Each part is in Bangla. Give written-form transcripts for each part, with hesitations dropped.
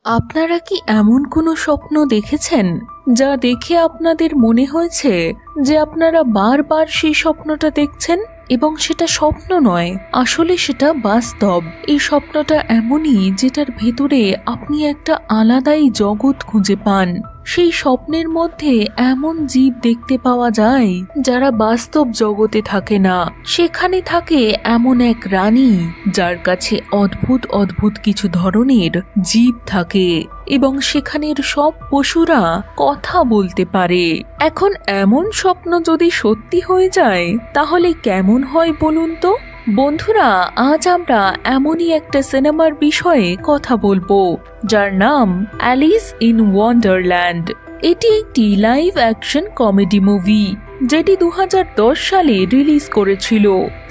আপনারা কি এমন কোনো স্বপ্ন দেখেছেন যা দেখে আপনাদের মনে হয়েছে যে আপনারা বারবার সেই স্বপ্নটা দেখছেন এবং সেটা স্বপ্ন নয়, আসলে সেটা বাস্তব? এই স্বপ্নটা এমনই যেটার ভেতরে আপনি একটা আলাদাই জগৎ খুঁজে পান। সেই স্বপ্নের মধ্যে এমন জীব দেখতে পাওয়া যায় যারা বাস্তব জগতে থাকে না। সেখানে থাকে এমন এক রানী যার কাছে অদ্ভুত অদ্ভুত কিছু ধরনের জীব থাকে এবং সেখানের সব পশুরা কথা বলতে পারে। এখন এমন স্বপ্ন যদি সত্যি হয়ে যায় তাহলে কেমন হয় বলুন তো? বন্ধুরা, আজ আমরা এমনই একটা সিনেমার বিষয়ে কথা বলবো যার নাম অ্যালিস ইন ওয়ান্ডারল্যান্ড। এটি একটি লাইভ অ্যাকশন কমেডি মুভি যেটি 2010 সালে রিলিজ করেছিল।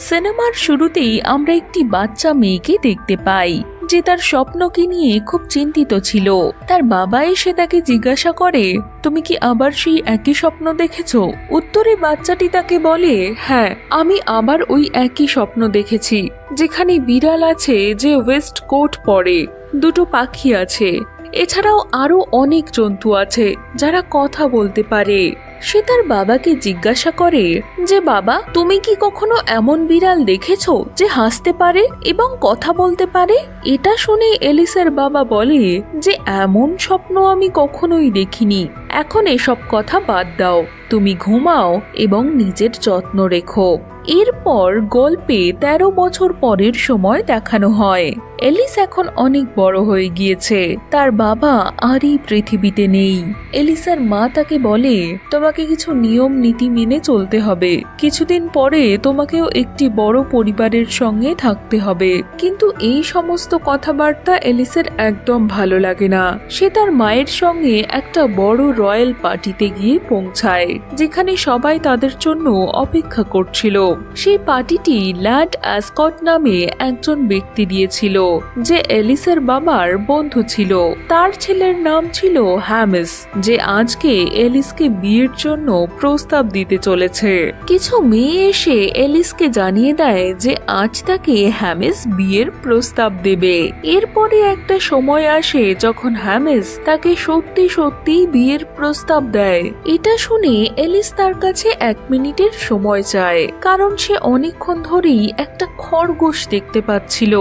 সিনেমার শুরুতেই আমরা একটি বাচ্চা মেয়েকে দেখতে পাই যে তার স্বপ্নকে নিয়ে খুব চিন্তিত ছিল। তার বাবা এসে তাকে জিজ্ঞাসা করে, তুমি কি আবার সেই একই স্বপ্ন দেখেছো? উত্তরে বাচ্চাটি তাকে বলে, হ্যাঁ, আমি আবার ওই একই স্বপ্ন দেখেছি, যেখানে বিড়াল আছে যে ওয়েস্ট কোট পরে, দুটো পাখি আছে, এছাড়াও আরো অনেক জন্তু আছে যারা কথা বলতে পারে। সে তার বাবাকে জিজ্ঞাসা করে যে, বাবা, তুমি কি কখনো এমন বিড়াল দেখেছো যে হাসতে পারে এবং কথা বলতে পারে? এটা শুনে এলিসের বাবা বলে যে, এমন স্বপ্ন আমি কখনোই দেখিনি। এখন এসব কথা বাদ দাও, তুমি ঘুমাও এবং নিজের যত্ন রেখো। এরপর গল্পে 13 বছর পরের সময় দেখানো হয়। এলিস এখন অনেক বড় হয়ে গিয়েছে, তার বাবা আর এই পৃথিবীতে নেই। এলিসার মা তাকে বলে, তোমাকে কিছু নিয়ম নীতি মেনে চলতে হবে, কিছুদিন পরে তোমাকেও একটি বড় পরিবারের সঙ্গে থাকতে হবে। কিন্তু এই সমস্ত কথাবার্তা এলিসের একদম ভালো লাগে না। সে তার মায়ের সঙ্গে একটা বড় রয়্যাল পার্টিতে গিয়ে পৌঁছায়, যেখানে সবাই তাদের জন্য অপেক্ষা করছিল। সেই পার্টিটি ল্যাড অ্যাসকট নামে একজন ব্যক্তি দিয়েছিল, যে এলিসের বাবার বন্ধু ছিল। তার ছেলের নাম ছিল হ্যামিস, যে আজকে এলিসকে বিয়ের জন্য প্রস্তাব দিতে চলেছে। কিছু মেয়ে এসে এলিসকে জানিয়ে দেয় যে আজ তাকে হ্যামিস বিয়ের প্রস্তাব দেবে। এরপরে একটা সময় আসে যখন হ্যামিস তাকে সত্যি সত্যি বিয়ের প্রস্তাব দেয়। এটা শুনে এলিস তার কাছে 1 মিনিটের সময় চায়, কারণ সে অনেকক্ষণ ধরেই একটা খরগোশ দেখতে পাচ্ছিল।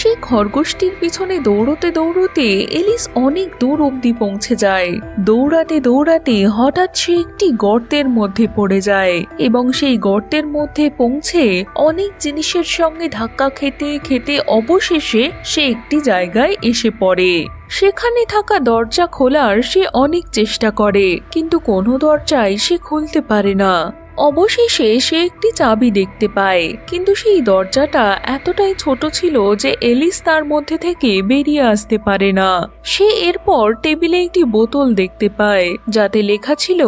সেই খরগোশটির পিছনে দৌড়তে দৌড়তে এলিস অনেক দূর অবধি পৌঁছে যায়। দৌড়াতে দৌড়াতে হঠাৎ সে একটি গর্তের মধ্যে পড়ে যায় এবং সেই গর্তের মধ্যে পৌঁছে অনেক জিনিসের সঙ্গে ধাক্কা খেতে খেতে অবশেষে সে একটি জায়গায় এসে পড়ে। সেখানে থাকা দরজা খোলার সে অনেক চেষ্টা করে, কিন্তু কোনো দরজাই সে খুলতে পারে না। অবশেষে সে একটি চাবি দেখতে পায়, কিন্তু সেই দরজাটা এতটাই ছোট ছিল যে এলিস তার মধ্যে থেকে বেরিয়ে আসতে পারে না। সে এরপর টেবিলে একটি বোতল দেখতে পায় যাতে লেখা ছিল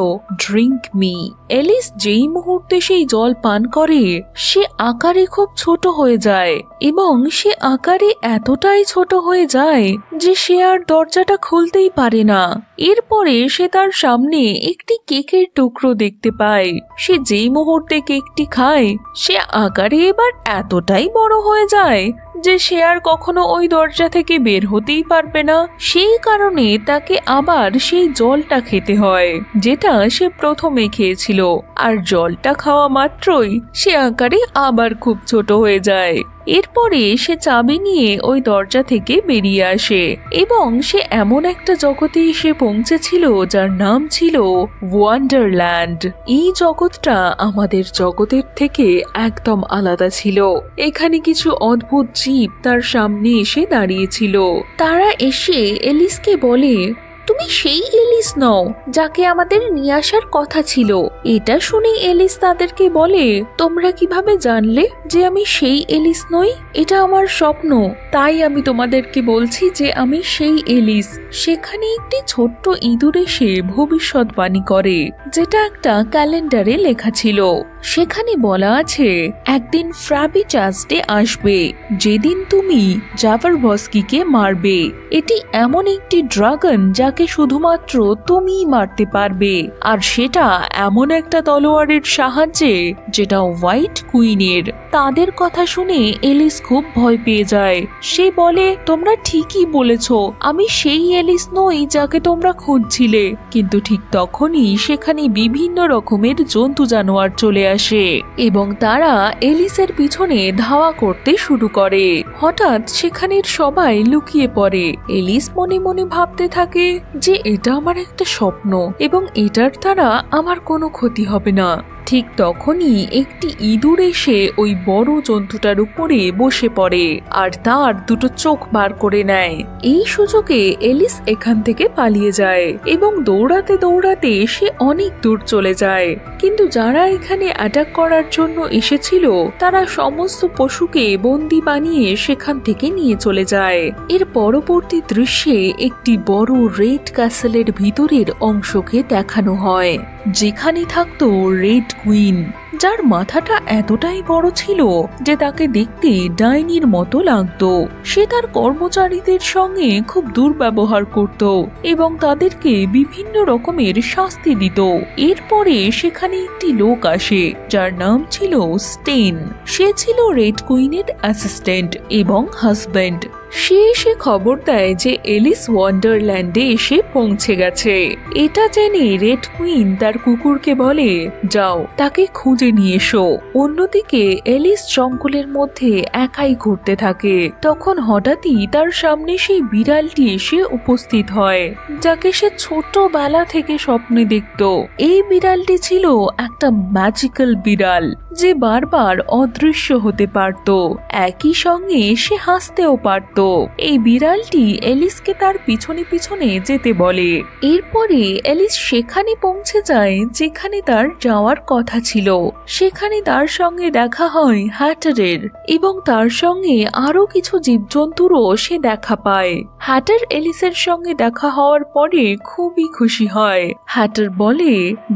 ড্রিঙ্ক মি। এলিস যেই মুহূর্তে সেই জল পান করে সে আকারে খুব ছোট হয়ে যায় এবং সে আকারে এতটাই ছোট হয়ে যায় যে সে আর দরজাটা খুলতেই পারে না। এরপরে সে তার সামনে একটি কেকের টুকরো দেখতে পায়। সে যেই মুহূর্তে কেকটি খায় সে আকারে এবার এতটাই বড় হয়ে যায় যে সে আর কখনো ওই দরজা থেকে বের হতেই পারবে না। সেই কারণে তাকে আবার সেই জলটা খেতে হয় যেটা সে প্রথমে খেয়েছিল, আর জলটা খাওয়া মাত্রই সে আকারে আবার খুব ছোট হয়ে যায়। এরপরে সে চাবি নিয়ে ওই দরজা থেকে বেরিয়ে আসে এবং সে এমন একটা জগতে এসে পৌঁছেছিল যার নাম ছিল ওয়ান্ডারল্যান্ড। এই জগৎটা আমাদের জগতের থেকে একদম আলাদা ছিল। এখানে কিছু অদ্ভুত জীব তার সামনে এসে দাঁড়িয়েছিল। তারা এসে এলিসকে বলে, তুমি সেই এলিস নও যাকে আমাদের নিয়ে আসার কথা ছিল। এটা শুনে এলিস তাদেরকে বলে, তোমরা কিভাবে জানলে যে আমি সেই এলিস নই? এটা আমার স্বপ্ন, তাই আমি তোমাদেরকে বলছি যে আমি সেই এলিস। সেখানে একটি ছোট্ট ইঁদুর এসে ভবিষ্যৎবাণী করে, যেটা একটা ক্যালেন্ডারে লেখা ছিল। সেখানে বলা আছে, একদিন ফ্রাবি চার্চডে আসবে যেদিন তুমি জাভারভস্কিকে মারবে। এটি এমন একটি ড্রাগন যাকে শুধুমাত্র তুমিই মারতে পারবে, আর সেটা এমন একটা তলোয়ারের সাহায্যে যেটা হোয়াইট কুইনের। তাদের কথা শুনে এলিস খুব ভয় পেয়ে যায়। সে বলে, তোমরা ঠিকই বলেছ, আমি সেই এলিস নই যাকে তোমরা খুঁজছিলে। কিন্তু ঠিক তখনই সেখানে বিভিন্ন রকমের জন্তু জানোয়ার চলে আসে এবং তারা এলিসের পিছনে ধাওয়া করতে শুরু করে। হঠাৎ সেখানের সবাই লুকিয়ে পড়ে। এলিস মনে মনে ভাবতে থাকে যে এটা আমার একটা স্বপ্ন এবং এটার দ্বারা আমার কোনো ক্ষতি হবে না। ঠিক তখনই একটি ইঁদুর এসে ওই বড় জন্তুটার উপরে বসে পড়ে আর তার দুটো চোখ বার করে নেয়। এই সুযোগে এলিস এখান থেকে পালিয়ে যায় এবং দৌড়াতে দৌড়াতে সে অনেক দূর চলে যায়। কিন্তু যারা এখানে অ্যাটাক করার জন্য এসেছিল তারা সমস্ত পশুকে বন্দি বানিয়ে সেখান থেকে নিয়ে চলে যায়। এর পরবর্তী দৃশ্যে একটি বড় রেড ক্যাসেলের ভিতরের অংশকে দেখানো হয়, যেখানে থাকতো রেড কুইন, যার মাথাটা এতটাই বড় ছিল যে তাকে দেখতে ডাইনির মতো লাগতো। সে তার কর্মচারীদের সঙ্গে খুব দুর্ব্যবহার করত এবং তাদেরকে বিভিন্ন রকমের শাস্তি দিত। এরপরে সেখানে একটি লোক আসে যার নাম ছিল স্টেন। সে ছিল রেড কুইনের অ্যাসিস্ট্যান্ট এবং হাজব্যান্ড। সে এসে খবর দেয় যে এলিস ওয়ান্ডারল্যান্ডে এসে পৌঁছে গেছে। এটা জেনে রেড কুইন তার কুকুরকে বলে, যাও তাকে খুঁজে নিয়ে এসো। অন্যদিকে এলিস জঙ্গলের মধ্যে একাই ঘুরতে থাকে। তখন হঠাৎই তার সামনে সেই বিড়ালটি এসে উপস্থিত হয়, যাকে সে ছোটবেলা থেকে স্বপ্নে দেখত। এই বিড়ালটি ছিল একটা ম্যাজিক্যাল বিড়াল যে বারবার অদৃশ্য হতে পারত, একই সঙ্গে সে হাসতেও পারত। এই বিড়ালটি এলিসকে তার পিছনে পিছনে যেতে বলে। এরপরে এলিস সেখানে পৌঁছে যায় যেখানে তার যাওয়ার কথা ছিল। সেখানে তার সঙ্গে দেখা হয় হ্যাটারের এবং তার সঙ্গে আরো কিছু জীবজন্তুরও সে দেখা পায়। হ্যাটার এলিসের সঙ্গে দেখা হওয়ার পরে খুবই খুশি হয়। হ্যাটার বলে,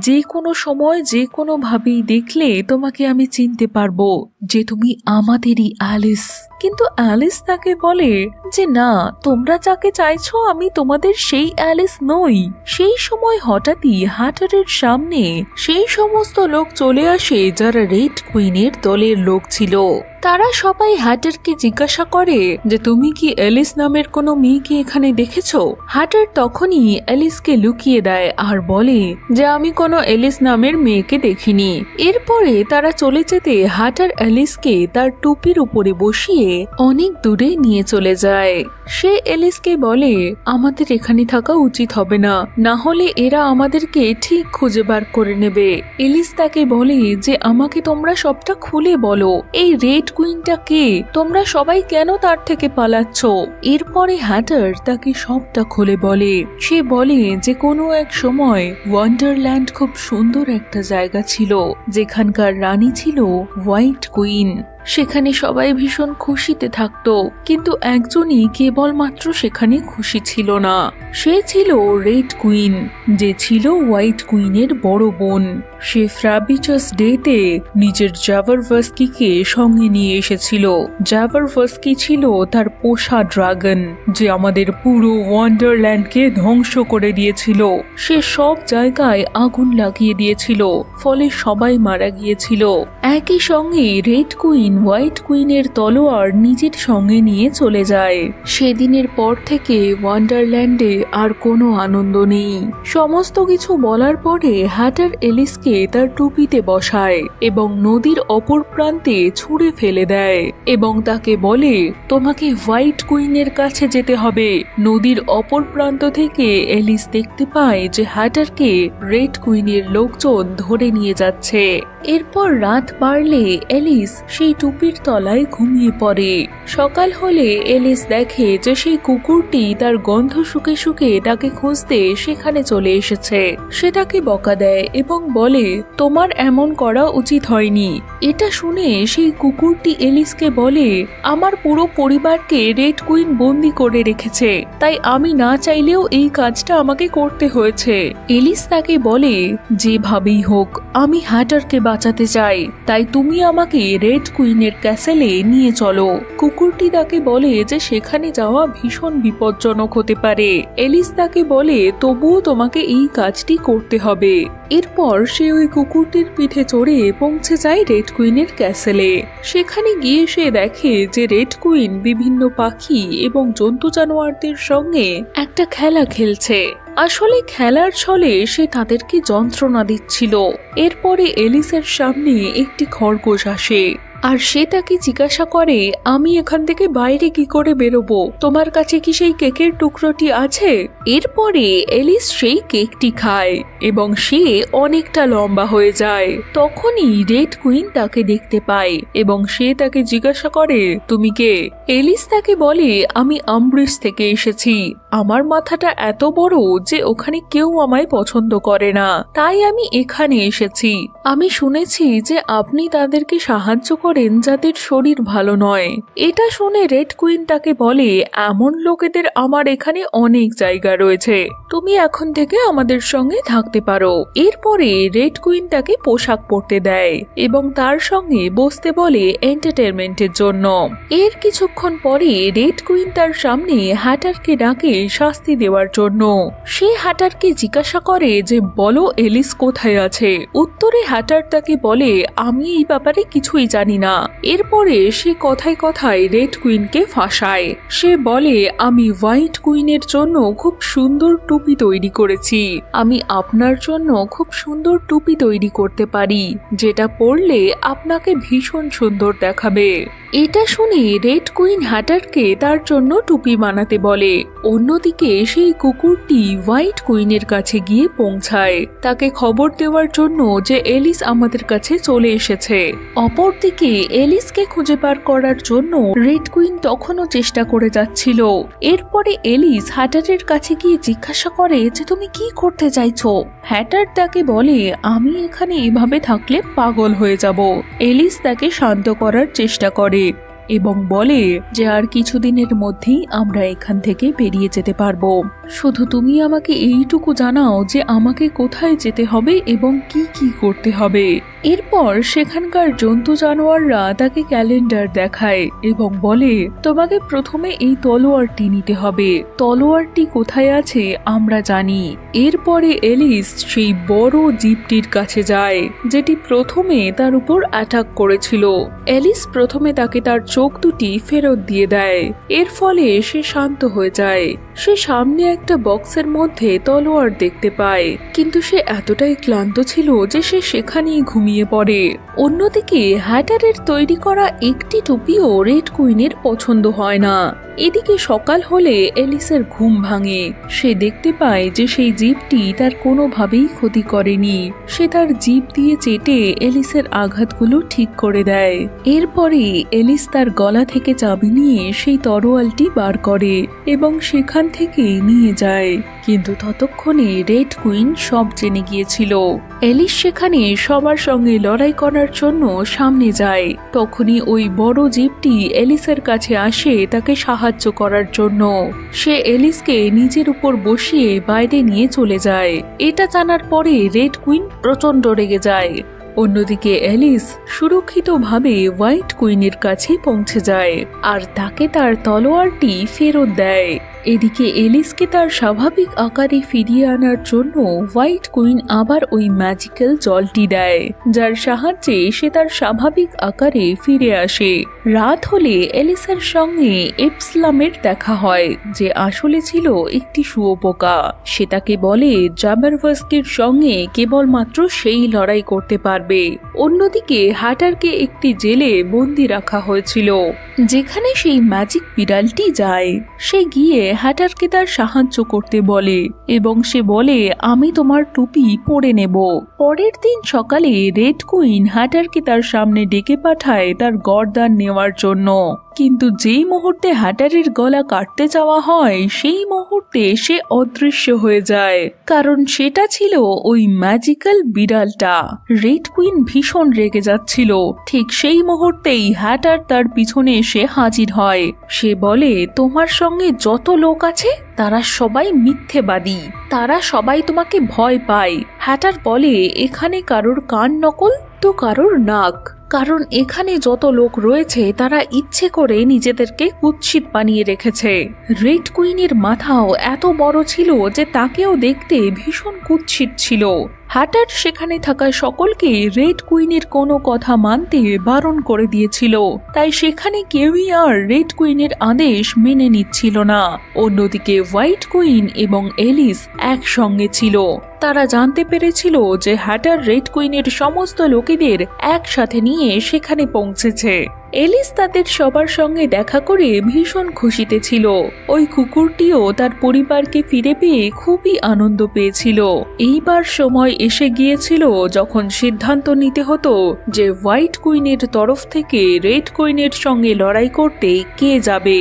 যে কোনো সময় যে কোনো ভাবেই দেখলে তোমাকে আমি চিনতে পারবো যে তুমি আমাদেরই অ্যালিস। কিন্তু অ্যালিস তাকে বলে যে না, তোমরা যাকে চাইছো আমি তোমাদের সেই অ্যালিস নই। সেই সময় হঠাৎই হ্যাটারের সামনে সেই সমস্ত লোক চলে আসে যারা রেড কুইনের দলের লোক ছিল। তারা সবাই হ্যাটারকে জিজ্ঞাসা করে যে তুমি কি এলিস নামের কোনো মেয়েকে এখানে দেখেছো? হ্যাটার তখনই এলিসকে লুকিয়ে দেয় আর বলে যে আমি কোনো এলিস নামের মেয়েকে দেখিনি। এরপরে তারা চলে যেতে হ্যাটার এলিসকে তার টুপির উপরে বসিয়ে অনেক দূরে নিয়ে চলে যায়। সে এলিসকে বলে, আমাদের এখানে থাকা উচিত হবে না, না হলে এরা আমাদেরকে ঠিক খুঁজে বার করে নেবে। এলিস তাকে বলে যে আমাকে তোমরা সবটা খুলে বলো, এই রেড কুইনটা কে? তোমরা সবাই কেন তার থেকে পালাচ্ছ? এরপরে হ্যাটার তাকে সবটা খুলে বলে। সে বলে যে কোনো এক সময় ওয়ান্ডারল্যান্ড খুব সুন্দর একটা জায়গা ছিল, যেখানকার রানী ছিল হোয়াইট কুইন। সেখানে সবাই ভীষণ খুশিতে থাকতো, কিন্তু একজনই কেবলমাত্র সেখানে খুশি ছিল না। সে ছিল রেড কুইন, যে ছিল হোয়াইট কুইনের বড় বোন। সে ফ্রাবিচাস ডেতে নিজের জাভারভাস্কিকে সঙ্গে নিয়ে এসেছিল। জাভারভাস্কি ছিল তার পোষা ড্রাগন, যে আমাদের পুরো ওয়ান্ডারল্যান্ডকে ধ্বংস করে দিয়েছিল। সে সব জায়গায় আগুন লাগিয়ে দিয়েছিল, ফলে সবাই মারা গিয়েছিল। একই সঙ্গে রেড কুইন হোয়াইট কুইনের তলোয়ার নিজের সঙ্গে নিয়ে চলে যায়। সেদিনের পর থেকে ওয়ান্ডারল্যান্ডে আর কোনো আনন্দ নেই। সমস্ত কিছু বলার পরে হ্যাটার এলিসকে তার টুপিতে বসায় এবং নদীর অপর প্রান্তে ছুঁড়ে ফেলে দেয় এবং তাকে বলে, তোমাকে হোয়াইট কুইনের কাছে যেতে হবে। নদীর অপর প্রান্ত থেকে এলিস দেখতে পায় যে হ্যাটারকে রেড কুইনের লোকজন ধরে নিয়ে যাচ্ছে। এরপর রাত বাড়লে এলিস সেই টুপির তলায় ঘুমিয়ে পড়ে। সকাল হলে এলিস দেখে যে সেই কুকুরটি তার গন্ধ শুকে শুকে তাকে খুঁজতে সেখানে চলে এসেছে। সে তাকে বকা দেয় এবং বলে, তোমার এমন করা উচিত হয়নি। এটা শুনে সেই কুকুরটি এলিসকে বলে, আমার পুরো পরিবারকে রেড কুইন বন্দি করে রেখেছে, তাই আমি না চাইলেও এই কাজটা আমাকে করতে হয়েছে। এলিস তাকে বলে, যেভাবেই হোক আমি হ্যাটারকে বাঁচাবো। বাঁচাতে চাই, তাই তুমি আমাকে রেড কুইনের ক্যাসেলে নিয়ে চলো। কুকুরটি তাকে বলে যে সেখানে যাওয়া ভীষণ বিপজ্জনক হতে পারে। এলিস তাকে বলে তবুও তোমাকে এই কাজটি করতে হবে। এরপর সে ওই কুকুরটির পিঠে চড়ে পৌঁছে যায় রেড কুইনের ক্যাসেলে। সেখানে গিয়ে সে দেখে যে রেড কুইন বিভিন্ন পাখি এবং জন্তু জানোয়ারদের সঙ্গে একটা খেলা খেলছে। আসলে খেলার ছলে সে তাদেরকে যন্ত্রণা দিচ্ছিল। এরপরে এলিসের সামনে একটি খরগোশ আসে আর সে তাকে জিজ্ঞাসা করে, আমি এখান থেকে বাইরে কি করে বেরোবো? তোমার কাছে কি সেই কেকের টুকরোটি আছে? এরপরে এলিস সেই কেকটি খায় এবং সে অনেকটা লম্বা হয়ে যায়। তখনই রেড কুইন তাকে দেখতে পায় এবং সে তাকে জিজ্ঞাসা করে, তুমি কে? এলিস তাকে বলে, আমি আমব্রিজ থেকে এসেছি। আমার মাথাটা এত বড় যে ওখানে কেউ আমায় পছন্দ করে না, তাই আমি এখানে এসেছি। আমি শুনেছি যে আপনি তাদেরকে সাহায্য করেন যাদের শরীর ভালো নয়। এটা শুনে রেড কুইন তাকে বলে, এমন লোকেদের আমার এখানে অনেক জায়গা রয়েছে, তুমি এখন থেকে আমাদের সঙ্গে থাকতে পারো। এরপরে রেড কুইন তাকে পোশাক পরতে দেয় এবং তার সঙ্গে বসতে বলে এন্টারটেনমেন্টের জন্য। এর কিছুক্ষণ পরে রেড কুইন তার সামনে হ্যাটারকে ডাকে শাস্তি দেওয়ার জন্য। সে হ্যাটারকে জিজ্ঞাসা করে যে বলো এলিস কোথায় আছে? উত্তরে হ্যাটার তাকে বলে, আমি এই ব্যাপারে কিছুই জানি না। এরপরে সে কথায় কথায় রেড কুইনকে ফাঁসায়। সে বলে, আমি হোয়াইট কুইনের জন্য খুব সুন্দর টুপি তৈরি করেছি। আমি আপনার জন্য খুব সুন্দর টুপি তৈরি করতে পারি, যেটা পরলে আপনাকে ভীষণ সুন্দর দেখাবে। এটা শুনে রেড কুইন হ্যাটারকে তার জন্য টুপি বানাতে বলে। অন্যদিকে সেই কুকুরটি হোয়াইট কুইনের কাছে গিয়ে পৌঁছায় তাকে খবর দেওয়ার জন্য যে এলিস আমাদের কাছে চলে এসেছে। অপরদিকে এলিসকে খুঁজে বার করার জন্য রেড কুইন তখনও চেষ্টা করে যাচ্ছিল। এরপরে এলিস হ্যাটারের কাছে গিয়ে জিজ্ঞাসা করে যে তুমি কি করতে চাইছো? হ্যাটার তাকে বলে, আমি এখানে এভাবে থাকলে পাগল হয়ে যাব। এলিস তাকে শান্ত করার চেষ্টা করে এবং বলে যে আর কিছুদিনের মধ্যেই আমরা এখান থেকে বেরিয়ে যেতে পারবো। শুধু তুমি আমাকে এইটুকু জানাও যে আমাকে কোথায় যেতে হবে এবং কি কি করতে হবে। এরপর সেখানকার জন্তু জানোয়াররা তাকে ক্যালেন্ডার দেখায় এবং বলে, তোমাকে প্রথমে এই তলোয়ারটি নিতে হবে। তলোয়ারটি কোথায় আছে আমরা জানি। এরপরে এলিস সেই বড় জিপটির কাছে যায় যেটি প্রথমে তার উপর অ্যাটাক করেছিল। এলিস প্রথমে তাকে তার চোখ দুটি ফেরত দিয়ে দেয়। এর ফলে সে শান্ত হয়ে যায়। সে সামনে একটা বক্সের মধ্যে তলোয়ার দেখতে পায়, কিন্তু সে এতটাই ক্লান্ত ছিল যে সে সেখানেই ঘুমিয়ে পড়ে। অন্যদিকে হ্যাটারের তৈরি করা একটি টুপিও রেড কুইনের পছন্দ হয় না। এদিকে সকাল হলে এলিসের ঘুম ভাঙে। সে দেখতে পায় যে সেই জিপটি তার কোনোভাবেই ক্ষতি করেনি। সে তার জিপ দিয়ে চেটে এলিসের আঘাতগুলো ঠিক করে দেয়। এরপরে এলিস তার গলা থেকে চাবি নিয়ে সেই তরোয়ালটি বার করে এবং সেখান থেকে নিয়ে যায়। কিন্তু ততক্ষণে রেড কুইন সব জেনে গিয়েছিল। এলিস সেখানে সবার সঙ্গে লড়াই করার জন্য সামনে যায়। তখনই ওই বড় জিপটি এলিসের কাছে আসে তাকে সাহায্য করার জন্য। সে এলিসকে নিজের উপর বসিয়ে বাইরে নিয়ে চলে যায়। এটা জানার পরে রেড কুইন প্রচন্ড রেগে যায়। অন্যদিকে এলিস সুরক্ষিতভাবে হোয়াইট কুইনের কাছে পৌঁছে যায় আর তাকে তার তলোয়ারটি ফেরত দেয়। এদিকে এলিসকে তার স্বাভাবিক আকারে ফিরিয়ে আনার জন্য হোয়াইট কুইন আবার ওই ম্যাজিক্যাল জলটি দেয়, যার সাহায্যে সে তার স্বাভাবিক আকারে ফিরে আসে। রাত হলে এলিসের সঙ্গে এপসলামের দেখা হয়, যে আসলে ছিল একটি শুঁয়োপোকা। সে তাকে বলে জাবারভাস্কির সঙ্গে কেবলমাত্র সেই লড়াই করতে পারবে। অন্যদিকে হ্যাটারকে একটি জেলে বন্দি রাখা হয়েছিল, যেখানে সেই ম্যাজিক বিড়ালটি যায়। সে গিয়ে হ্যাটারকে তার সাহায্য করতে বলে এবং সে বলে, আমি তোমার টুপি পরে নেব। পরের দিন সকালে রেড কুইন হ্যাটারকে তার সামনে ডেকে পাঠায় তার গর্দান নেওয়ার জন্য। কিন্তু যেই মুহূর্তে হ্যাটারের গলা কাটতে যাওয়া হয় সেই মুহূর্তে সে অদৃশ্য হয়ে যায়, কারণ সেটা ছিল ওই ম্যাজিক্যাল বিড়ালটা। রেড কুইন ভীষণ রেগে যাচ্ছিল। ঠিক সেই মুহূর্তেই হ্যাটার তার পিছনে এসে হাজির হয়। সে বলে, তোমার সঙ্গে যত লোক আছে তারা সবাই মিথ্যেবাদী, তারা সবাই তোমাকে ভয় পায়। হ্যাটার বলে, এখানে কারোর কান নকল তো কারোর নাক, কারণ এখানে যত লোক রয়েছে তারা ইচ্ছে করে নিজেদেরকে কুৎসিত বানিয়ে রেখেছে। রেড কুইনের মাথাও এত বড় ছিল যে তাকেও দেখতে ভীষণ কুৎসিত ছিল। হ্যাটার সেখানে থাকা সকলকে রেড কুইনের কোনো কথা মানতে বারণ করে দিয়েছিল, তাই সেখানে কেউই আর রেড কুইনের আদেশ মেনে নিচ্ছিল না। অন্যদিকে হোয়াইট কুইন এবং এলিস একসঙ্গে ছিল। তারা জানতে পেরেছিল যে হ্যাটার রেড কুইনের সমস্ত লোকেদের একসাথে নিয়ে সেখানে পৌঁছেছে। এলিস তাদের সবার সঙ্গে দেখা করে ভীষণ খুশিতে ছিল। ওই কুকুরটিও তার পরিবারকে ফিরে পেয়ে খুবই আনন্দ পেয়েছিল। এইবার সময় এসে গিয়েছিল যখন সিদ্ধান্ত নিতে হতো যে হোয়াইট কুইনের তরফ থেকে রেড কুইনের সঙ্গে লড়াই করতে কে যাবে।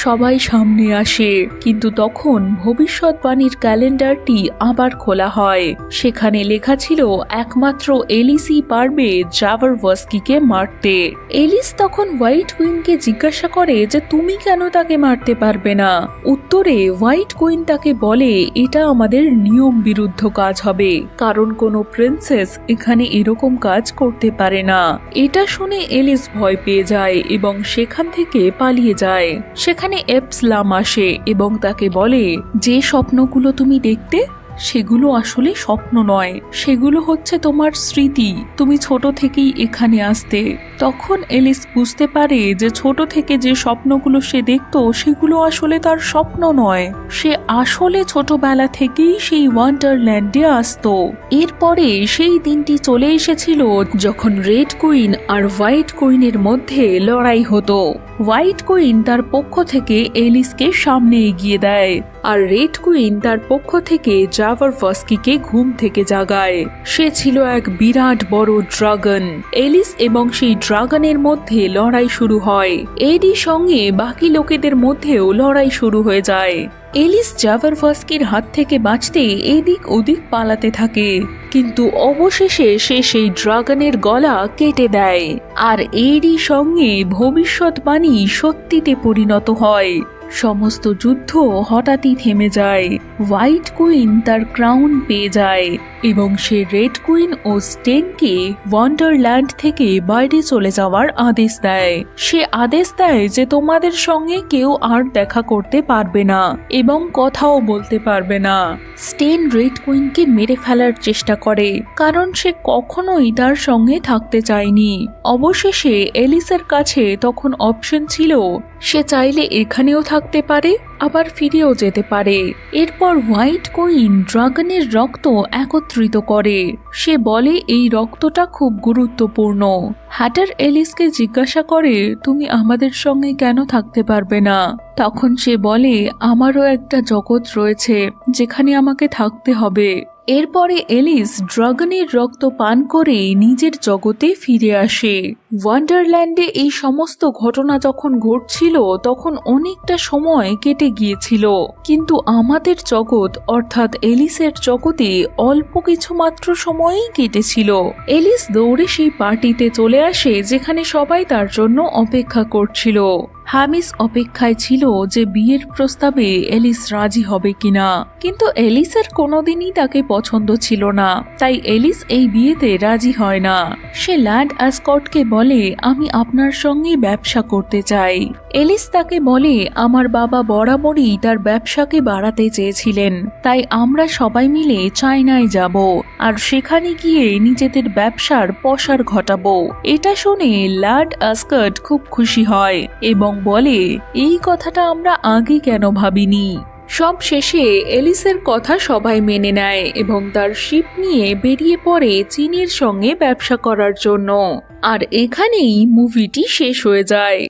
সবাই সামনে আসে, কিন্তু তখন ভবিষ্যৎবাণীর ক্যালেন্ডারটি আবার খোলা হয়। সেখানে লেখা ছিল একমাত্র এলিসই পারবে জাবারভস্কিকে মারতে। এলিস তখন হোয়াইট কুইনকে জিজ্ঞাসা করে যে তুমি কেন তাকে মারতে পারবে না। উত্তরে হোয়াইট কুইন তাকে বলে এটা আমাদের নিয়ম বিরুদ্ধ কাজ হবে, কারণ কোনো প্রিন্সেস এখানে এরকম কাজ করতে পারে না। এটা শুনে এলিস ভয় পেয়ে যায় এবং সেখান থেকে পালিয়ে যায়। সেখানে এপসলাম আসে এবং তাকে বলে যে স্বপ্নগুলো তুমি দেখতে সেগুলো আসলে স্বপ্ন নয়, সেগুলো হচ্ছে তোমার স্মৃতি। তুমি ছোট থেকেই এখানে আসতে। তখন এলিস বুঝতে পারে যে ছোট থেকে যে স্বপ্নগুলো সে দেখতো সেগুলো আসলে তার স্বপ্ন নয়, সে আসলে ছোটবেলা থেকেই সেই ওয়ান্ডারল্যান্ডে আসতো। এরপরে সেই দিনটি চলে এসেছিল যখন রেড কুইন আর হোয়াইট কুইনের মধ্যে লড়াই হতো। হোয়াইট কুইন তার পক্ষ থেকে এলিসকে সামনে এগিয়ে দেয়, আর রেড কুইন তার পক্ষ থেকে জাবারভস্কিকে ঘুম থেকে জাগায়। সে ছিল এক বিরাট বড় ড্রাগন। এলিস এবং সেই ড্রাগনের মধ্যে লড়াই শুরু হয়। এরই সঙ্গে বাকি লোকেদের মধ্যেও লড়াই শুরু হয়ে যায়। এলিস জাবারভস্কির হাত থেকে বাঁচতে এদিক ওদিক পালাতে থাকে, কিন্তু অবশেষে সে সেই ড্রাগনের গলা কেটে দেয়। আর এরই সঙ্গে ভবিষ্যৎবাণী সত্যিতে পরিণত হয়। সমস্ত যুদ্ধ হঠাৎই থেমে যায়। হোয়াইট কুইন তার ক্রাউন পেয়ে যায় এবং সে রেড কুইন ও স্টেনকে ওয়ান্ডারল্যান্ড থেকে বাইরে চলে যাওয়ার আদেশ দেয়। সে আদেশ দেয় যে তোমাদের সঙ্গে কেউ আর দেখা করতে পারবে না এবং কথাও বলতে পারবে না। স্টেন রেড কুইনকে মেরে ফেলার চেষ্টা করে, কারণ সে কখনোই তার সঙ্গে থাকতে চায়নি। অবশেষে এলিসের কাছে তখন অপশন ছিল, সে চাইলে এখানেও থাকতে পারে, আবার ফিরেও যেতে পারে। এরপর হোয়াইট কুইন ড্রাগনের রক্ত একত্রিত করে। সে বলে এই রক্তটা খুব গুরুত্বপূর্ণ। হ্যাটার এলিসকে জিজ্ঞাসা করে তুমি আমাদের সঙ্গে কেন থাকতে পারবে না। তখন সে বলে আমারও একটা জগৎ রয়েছে যেখানে আমাকে থাকতে হবে। এরপরে এলিস ড্রাগনের রক্ত পান করে নিজের জগতে ফিরে আসে। ওয়ান্ডারল্যান্ডে এই সমস্ত ঘটনা যখন ঘটছিল তখন অনেকটা সময় কেটে গিয়েছিল, কিন্তু আমাদের জগৎ অর্থাৎ এলিসের জগতে অল্প কিছু মাত্র সময়ই কেটেছিল। এলিস দৌড়ে সেই পার্টিতে চলে আসে যেখানে সবাই তার জন্য অপেক্ষা করছিল। হ্যামিস অপেক্ষায় ছিল যে বিয়ের প্রস্তাবে এলিস রাজি হবে কিনা, কিন্তু এলিসের কোনোদিনই তাকে পছন্দ ছিল না, তাই এলিস এই বিয়েতে রাজি হয় না। সে ল্যান্ড অ্যাসকটকে বলে আমি আপনার সঙ্গে ব্যবসা করতে চাই। এলিস তাকে বলে আমার বাবা বরাবরই তার ব্যবসাকে বাড়াতে চেয়েছিলেন, তাই আমরা সবাই মিলে চায়নায় যাব আর সেখানে গিয়ে নিজেদের ব্যবসার প্রসার ঘটাবো। এটা শুনে ল্যান্ড অ্যাসকট খুব খুশি হয় এবং বলে এই কথাটা আমরা আগে কেন ভাবিনি। সব শেষে এলিসের কথা সবাই মেনে নেয় এবং তার শিপ নিয়ে বেরিয়ে পড়ে চীনের সঙ্গে ব্যবসা করার জন্য। আর এখানেই মুভিটি শেষ হয়ে যায়।